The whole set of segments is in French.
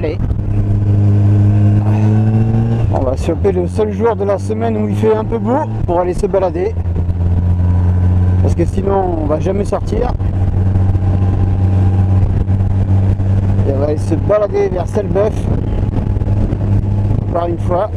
Allez. On va choper le seul jour de la semaine où il fait un peu beau pour aller se balader. Parce que sinon on va jamais sortir. Et on va aller se balader vers Selbeuf. Encore une fois.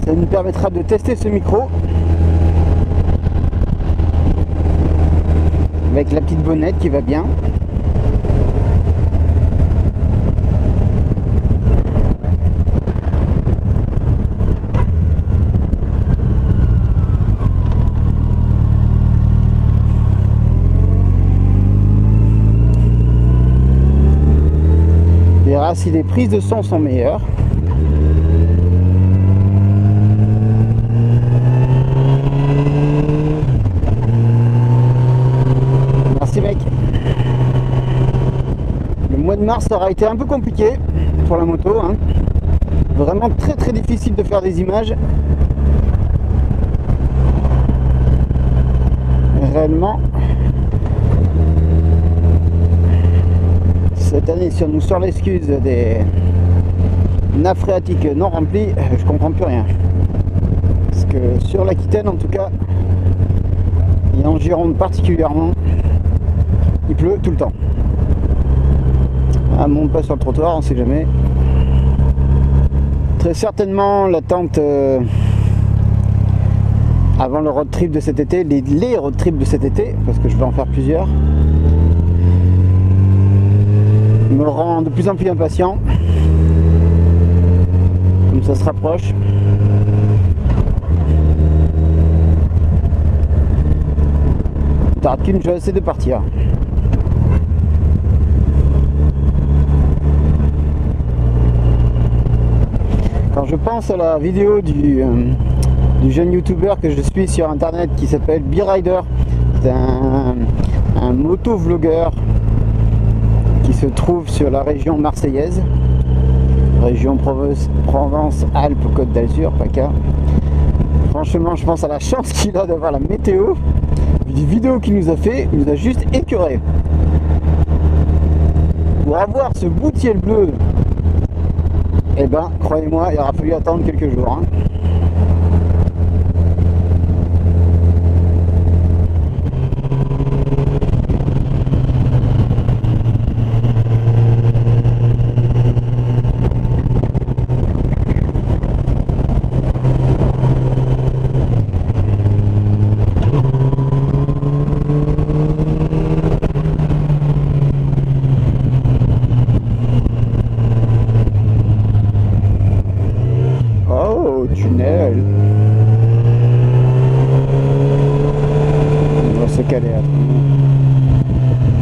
Ça nous permettra de tester ce micro avec la petite bonnette qui va bien. On verra si les prises de son sont meilleures. Mec, le mois de mars aura été un peu compliqué pour la moto, hein. Vraiment très difficile de faire des images. Réellement, cette année, si on nous sort l'excuse des nappes phréatiques non remplies, je comprends plus rien. Parce que sur l'Aquitaine, en tout cas, et en Gironde particulièrement, il pleut tout le temps. Ah, monte pas sur le trottoir, on sait jamais. Très certainement l'attente avant le road trip de cet été, les road trips de cet été, parce que je vais en faire plusieurs, me rend de plus en plus impatient. Comme ça se rapproche. Tarde qu'une chose, c'est de partir. Quand je pense à la vidéo du jeune youtubeur que je suis sur internet qui s'appelle B-Rider, c'est un motovlogueur qui se trouve sur la région marseillaise, région Provence-Alpes-Côte d'Azur, PACA. Franchement, je pense à la chance qu'il a d'avoir la météo. Des vidéos qu'il nous a fait, il nous a juste écœuré. Pour avoir ce bout de ciel bleu, eh ben, croyez-moi, il aura fallu attendre quelques jours, hein. Tunnel. On va se caler.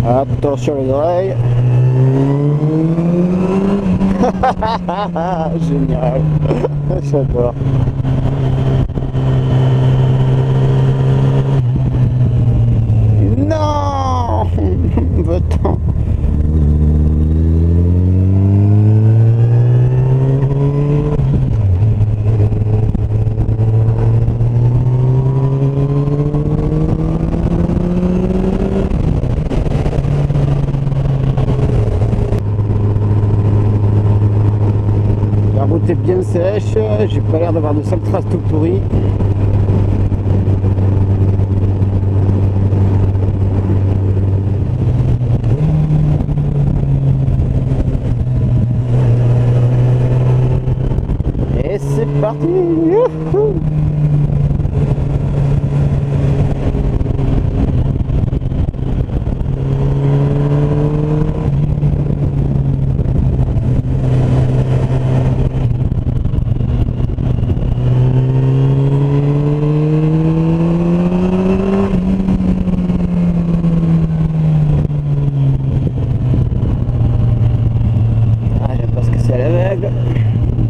Attention les oreilles. Génial. J'adore. Non. Va-t'en. C'est bien sèche, j'ai pas l'air d'avoir de sales traces tout pourries. Et c'est parti. Youhou.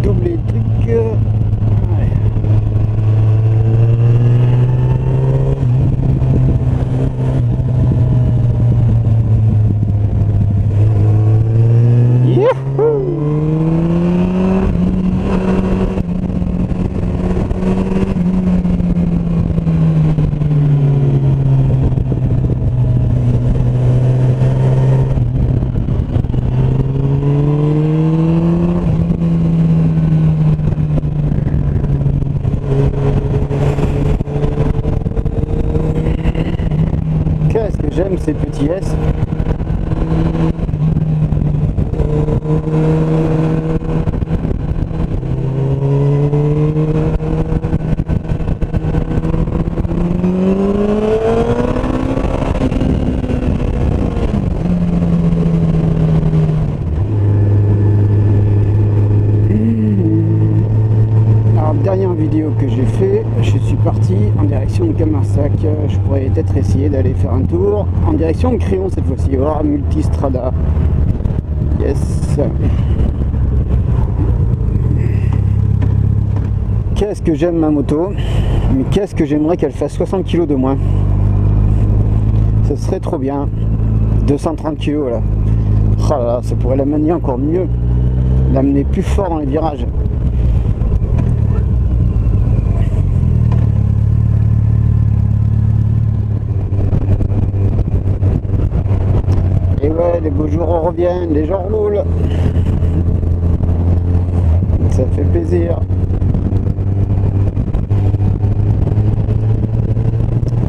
Double les trucs. Ouais. j'aime ces petits S. Dernière vidéo que j'ai fait, je suis parti en direction de Camarsac. Je pourrais peut-être essayer d'aller faire un tour en direction de Créon cette fois-ci, voir Multistrada. Yes. Qu'est-ce que j'aime ma moto, mais qu'est-ce que j'aimerais qu'elle fasse 60 kg de moins. Ce serait trop bien. 230 kg là. Oh là là, ça pourrait la manier encore mieux, l'amener plus fort dans les virages. Et ouais, les beaux jours reviennent, les gens roulent. Ça fait plaisir.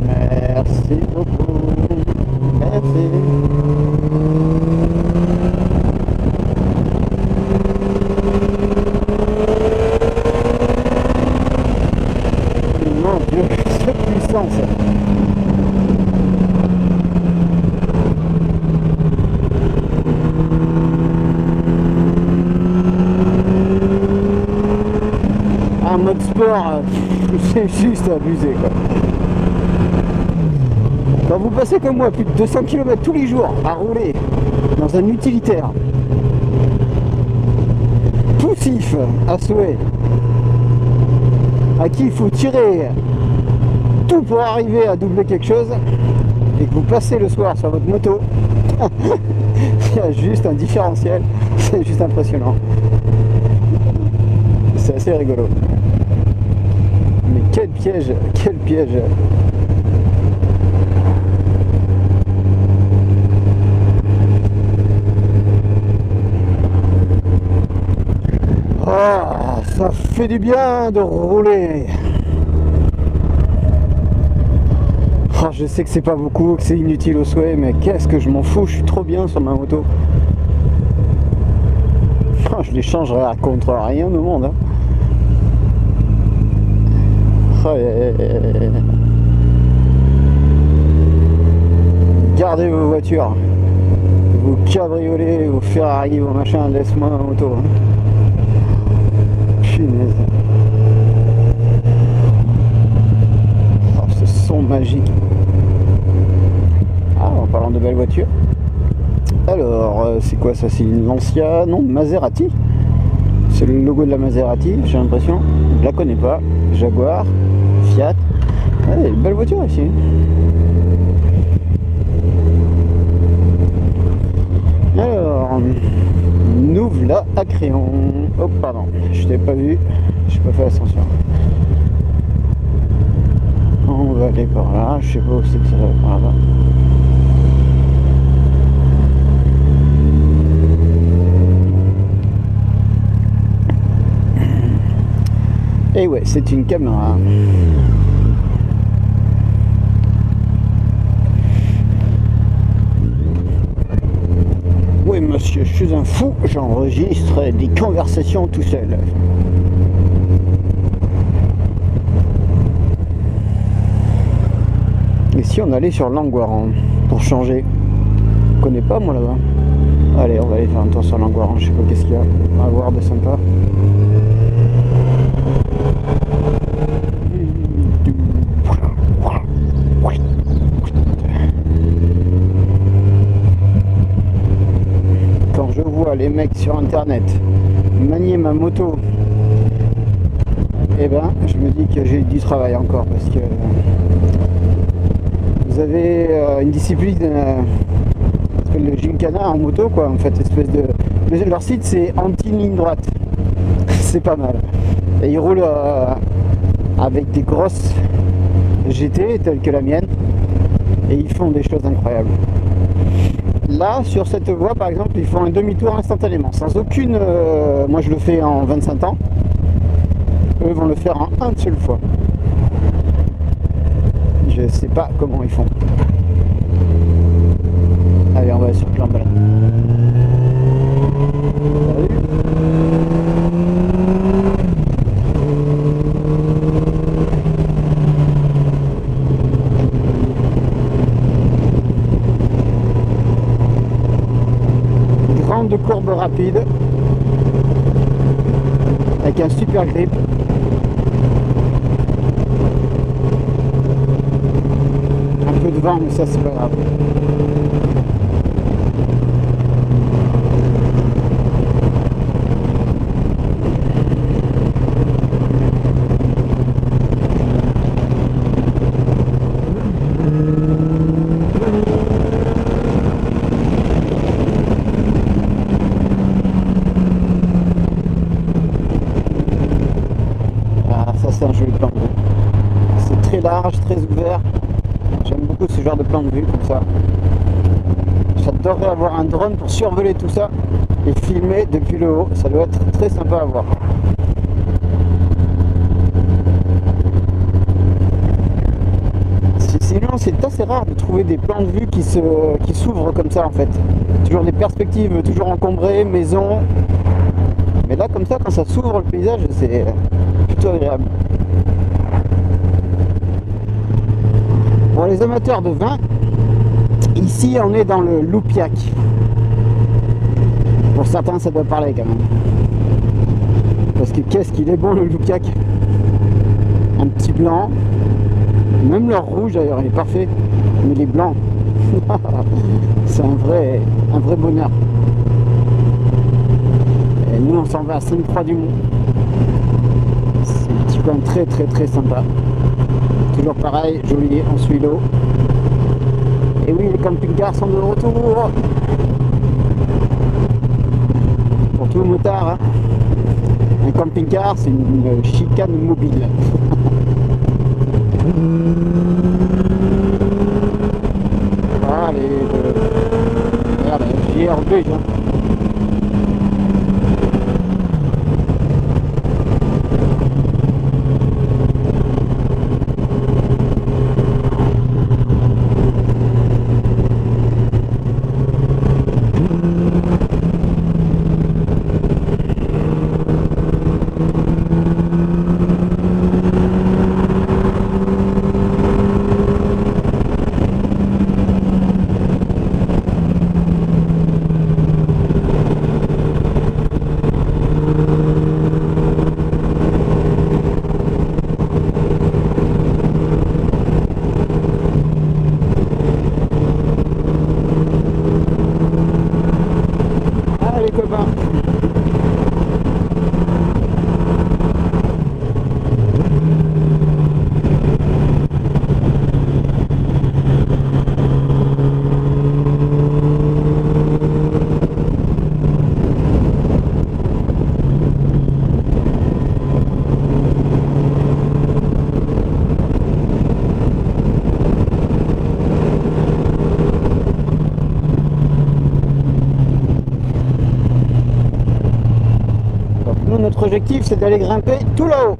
Merci beaucoup. Merci. Mon Dieu, cette puissance. En mode sport, c'est juste abusé quoi. Quand vous passez comme moi plus de 200 km tous les jours à rouler dans un utilitaire poussif à souhait, à qui il faut tirer tout pour arriver à doubler quelque chose, et que vous passez le soir sur votre moto, il y a juste un différentiel, c'est juste impressionnant. C'est assez rigolo. Mais quel piège, quel piège. Ah, ça fait du bien de rouler. Ah, je sais que c'est pas beaucoup, que c'est inutile au souhait, mais qu'est-ce que je m'en fous, je suis trop bien sur ma moto. Ah, je les changerai à contre rien au monde. Hein. Gardez vos voitures, vos cabriolets, vos Ferrari, vos machins, laisse-moi ma moto. Hein. Punaise. Oh, ce son magique. Ah, en parlant de belles voitures. Alors, c'est quoi ça? C'est une Lancia, non, Maserati. C'est le logo de la Maserati, j'ai l'impression. Je la connais pas. Jaguar, Fiat. Ouais, une belle voiture ici. Alors, nous voilà à Créon. Oh pardon, je t'ai pas vu, j'ai pas fait attention. On va aller par là, je sais pas où c'est que ça va par là-bas. Et ouais, c'est une caméra. Oui monsieur, je suis un fou, j'enregistre des conversations tout seul. Et si on allait sur Langoiran pour changer? Je connais pas moi là-bas. Allez, on va aller faire un tour sur Langoiran, je sais pas qu'est-ce qu'il y a à voir de sympa. Quand je vois les mecs sur internet manier ma moto, eh ben je me dis que j'ai du travail encore, parce que vous avez une discipline qui s'appelle le gymkhana en moto quoi, en fait, espèce de... Leur site c'est anti-ligne droite. C'est pas mal. Et ils roulent avec des grosses GT telles que la mienne, et ils font des choses incroyables. Là, sur cette voie par exemple, ils font un demi-tour instantanément, sans aucune... moi je le fais en 25 ans, eux vont le faire en une seule fois. Je sais pas comment ils font. ouais, sur Clambalane. Grande courbe rapide avec un super grip. Un peu de vent, mais ça c'est pas grave. C'est un joli plan de vue. C'est très large, très ouvert. J'aime beaucoup ce genre de plan de vue comme ça. J'adorerais avoir un drone pour survoler tout ça et filmer depuis le haut. Ça doit être très sympa à voir. Sinon, c'est assez rare de trouver des plans de vue qui s'ouvrent comme ça en fait. Toujours des perspectives, toujours encombrées, maisons. Mais là, comme ça, quand ça s'ouvre le paysage, c'est plutôt agréable. Pour les amateurs de vin, ici on est dans le Loupiac. Pour certains, ça doit parler quand même. Parce que qu'est-ce qu'il est bon le Loupiac. Un petit blanc. Même leur rouge d'ailleurs, il est parfait. Mais les blancs, c'est un vrai bonheur. Et nous, on s'en va à Sainte-Croix-du-Mont. C'est un petit coin très sympa. Toujours pareil, joli, on suit l'eau. Et oui, les camping-cars sont de retour. Pour tout le motard, hein. Un camping-car, c'est une chicane mobile. Allez, regarde, JRB, hein. Notre objectif, c'est d'aller grimper tout là-haut.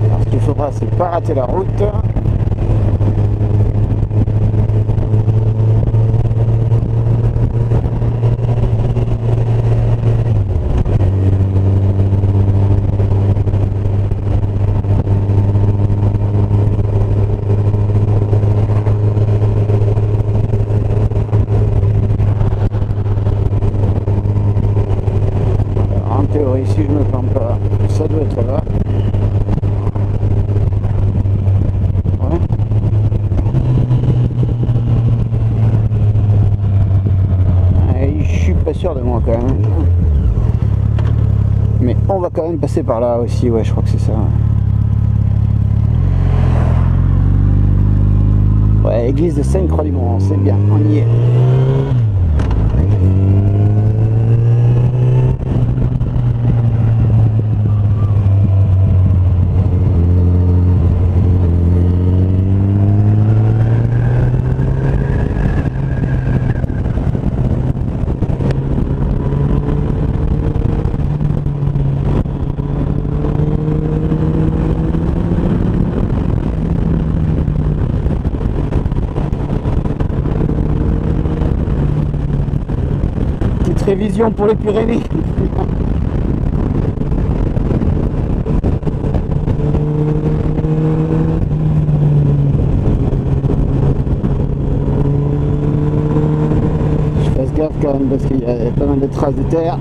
Alors, ce qu'il faudra, c'est pas rater la route. Si je me plante pas, ça doit être là. Ouais. Et je suis pas sûr de moi quand même. Mais on va quand même passer par là aussi, ouais, je crois que c'est ça. Ouais, église de Sainte-Croix-du-Mont, c'est bien, on y est. prévisions pour les Pyrénées. Je fasse gaffe quand même parce qu'il y a pas mal de traces de terre.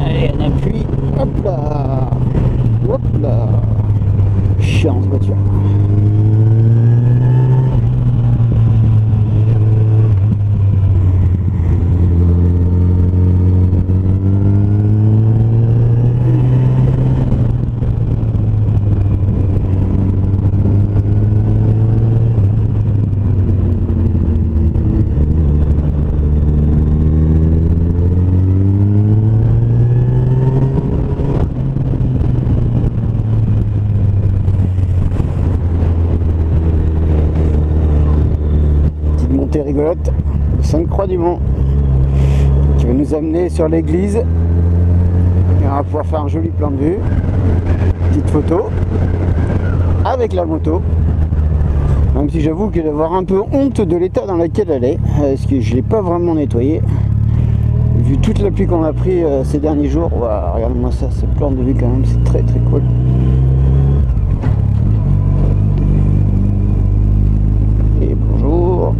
Allez, on appuie. Hop là. Hop là. Chiant, cette voiture. Rigolote, le Sainte-Croix-du-Mont, qui va nous amener sur l'église et on va pouvoir faire un joli plan de vue, petite photo avec la moto, même si j'avoue que je vais avoir un peu honte de l'état dans lequel elle est, parce que je ne l'ai pas vraiment nettoyé vu toute la pluie qu'on a pris ces derniers jours. Wow, regarde-moi ça, ce plan de vue quand même, c'est très très cool. Et bonjour.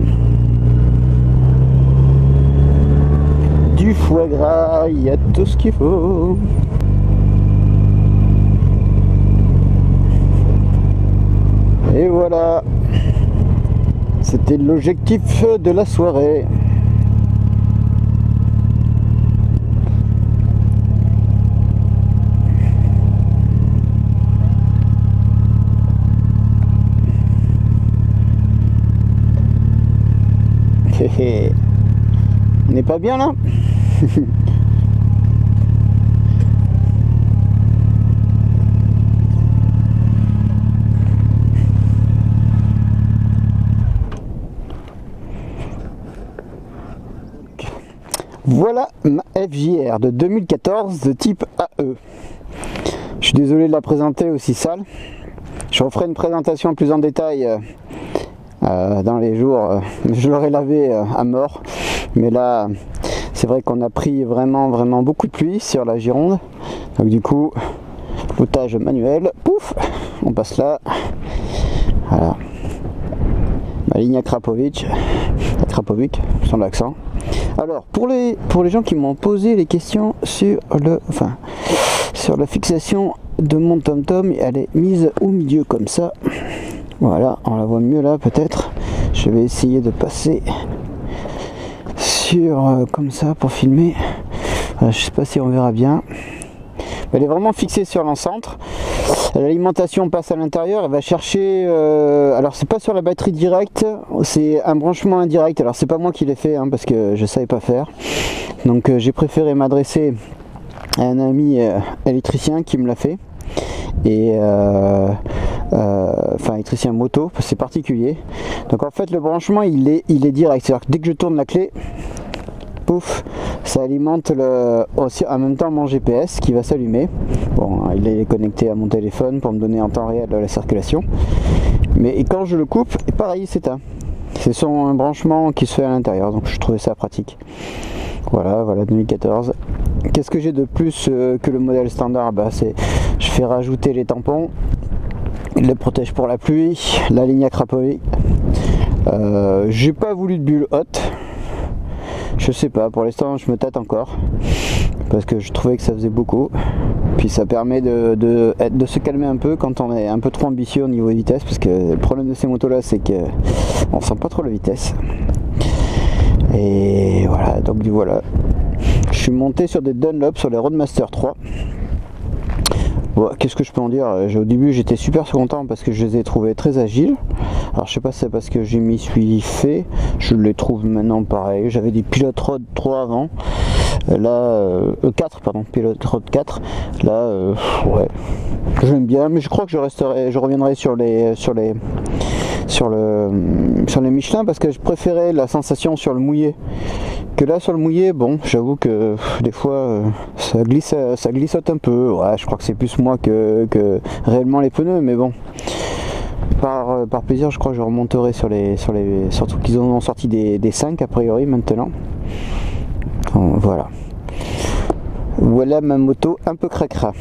Du foie gras, il y a tout ce qu'il faut. Et voilà, c'était l'objectif de la soirée. On n'est pas bien là? Voilà ma FJR de 2014 de type AE. Je suis désolé de la présenter aussi sale. Je referai une présentation plus en détail dans les jours. Je l'aurais lavé à mort. Mais là, c'est vrai qu'on a pris vraiment beaucoup de pluie sur la Gironde. Donc du coup, l'outage manuel. Pouf, on passe là. Voilà. Ma ligne à Krapovic, sans l'accent. Alors pour les gens qui m'ont posé les questions sur la fixation de mon TomTom, elle est mise au milieu comme ça. Voilà, on la voit mieux là peut-être. Je vais essayer de passer sur comme ça pour filmer. Voilà, je sais pas si on verra bien. Elle est vraiment fixée sur l'encentre. L'alimentation passe à l'intérieur, elle va chercher, alors c'est pas sur la batterie directe, c'est un branchement indirect. Alors c'est pas moi qui l'ai fait parce que je savais pas faire, donc j'ai préféré m'adresser à un ami électricien qui me l'a fait, et enfin électricien moto, c'est particulier. Donc en fait le branchement il est direct, c'est à dire que dès que je tourne la clé, pouf, ça alimente aussi en même temps mon GPS qui va s'allumer. Bon, il est connecté à mon téléphone pour me donner en temps réel la circulation. Mais quand je le coupe, et pareil, il s'éteint. C'est son branchement qui se fait à l'intérieur, donc je trouvais ça pratique. Voilà 2014. Qu'est-ce que j'ai de plus que le modèle standard? Je fais rajouter les tampons. Il le protège pour la pluie, la ligne à Krapovic. J'ai pas voulu de bulle haute. Je sais pas, pour l'instant je me tâte encore parce que je trouvais que ça faisait beaucoup, puis ça permet de se calmer un peu quand on est un peu trop ambitieux au niveau de vitesse, parce que le problème de ces motos là c'est que on sent pas trop la vitesse. Et voilà, donc voilà, je suis monté sur des Dunlop sur les Roadmaster 3. Bon, qu'est-ce que je peux en dire? Au début j'étais super content parce que je les ai trouvés très agiles. Alors je sais pas si c'est parce que je m'y suis fait, je les trouve maintenant pareil. J'avais des Pilot Road 3 avant, là 4 pardon, Pilot Road 4. Là ouais, j'aime bien, mais je crois que je reviendrai sur les Michelin, parce que je préférais la sensation sur le mouillé que là sur le mouillé. Bon, j'avoue que des fois ça glissote un peu. Ouais, je crois que c'est plus moi que réellement les pneus, mais bon, par plaisir, je crois que je remonterai surtout qu'ils en ont sorti des 5 a priori maintenant. Voilà. Voilà ma moto un peu cracra.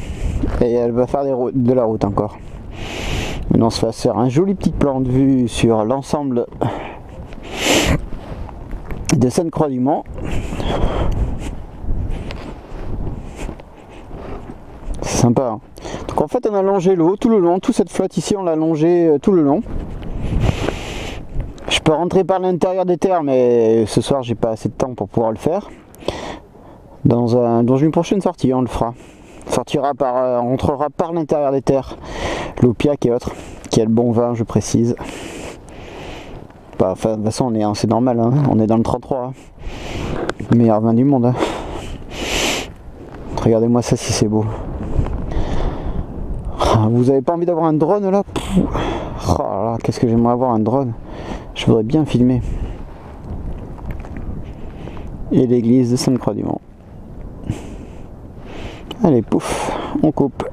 Et elle va faire de la route encore. Maintenant on se va faire un joli petit plan de vue sur l'ensemble de Sainte-Croix-du-Mont. C'est sympa, hein. Donc en fait on a longé l'eau tout le long, toute cette flotte ici on l'a longé tout le long. Je peux rentrer par l'intérieur des terres, mais ce soir j'ai pas assez de temps pour pouvoir le faire. Dans une prochaine sortie on le fera. On rentrera par l'intérieur des terres. L'Opiac et autres, qui a le bon vin, je précise. Bah, enfin, de toute façon c'est normal, hein. On est dans le 33, hein. Le meilleur vin du monde, hein. Regardez-moi ça si c'est beau. Vous avez pas envie d'avoir un drone là? Oh là, qu'est-ce que j'aimerais avoir un drone. Je voudrais bien filmer. Et l'église de Sainte-Croix-du-Mont. Allez, pouf, on coupe.